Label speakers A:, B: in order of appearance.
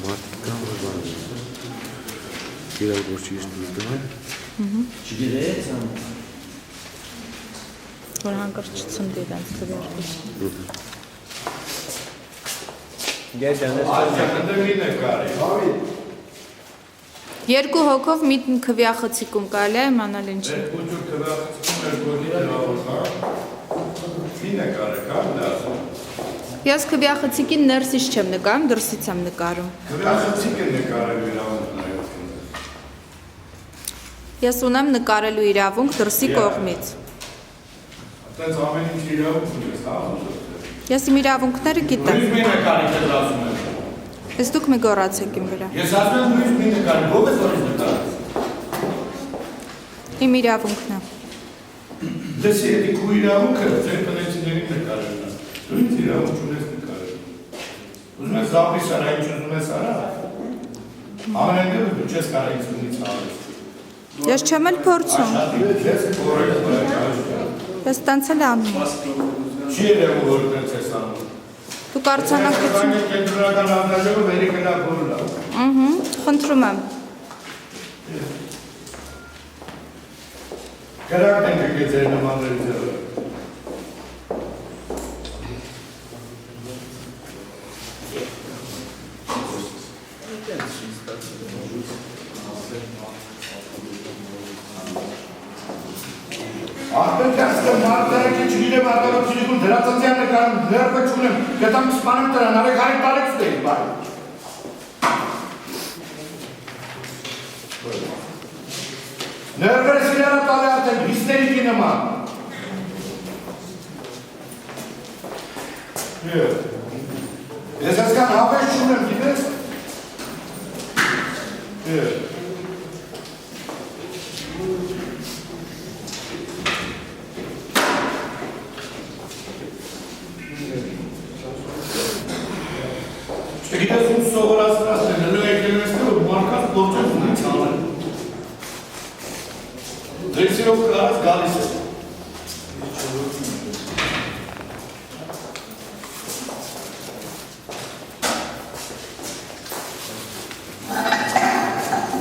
A: մարդիկան իրար որ չի ստուգան
B: չգիտես
C: որ հանկարծ չցնդի դրանց քվեարկից Երկու հոգով մի քվեախցիկում կարելի է իմանալ ինչի։
D: Երկու քվեախցիկում երկու
C: Ես քվեախցիկին ներսից չեմ նկարում, դրսից եմ նկարում։
D: Քվեախցիկը նկարելու իրավունք նայած։
C: Ես ունեմ նկարելու իրավունք դրսի կողմից։
D: Այդպես ամեն ինչ իրավունք ունես, հա։
C: Ես իմ իրավունքները գիտեմ։
D: Նույնիսկ մի նկարի դեր ասում եմ։
C: Ես դուք մի գոռացեք իմ վրա։
D: Ես ասում եմ նույնիսկ մի նկարի, ո՞վ ես որից նկարած։
C: Իմ իրավունքն է։
D: Դեսի էդի քու իրավունքը ձեր տնեցիների նկարելն է։ Դու ինձ իրավունք ունես նկարել։ Ուզում ես զապիս արա, ինչ ուզում ես արա։ Ամեն դեպքում դու չես կարող ինձ ունից արել։
C: Ես չեմ էլ փորձում։ Ես տենց էլ անում եմ։
D: Չի երևում որ տենց ես անում։
C: Դու կարծանակություն։
D: Կենտրոնական անձնաժողովը վերի գնա բոլորը։
C: Խնդրում եմ։
D: Կրակն ենք եկել ձեր նմանների ձևը։ Արդեն կասկը մարդարակի չգիրեմ արտարոքցիլիկում դրացանցյան նկարում ներվը չունեմ, գտամ սպանեմ տրան, արեք հարիկ տարեք ստեի, բայ։ Ներվերը սիրանը տալի արդեն հիստերիկի նման։ Ես ասկան հավես չունեմ, գիտես։ Չգիտես ում սովորացրած են, հլու եկել ես թե որ մարկած գործով ունի ծալել։ Դրեսիրով կարած գալիս ես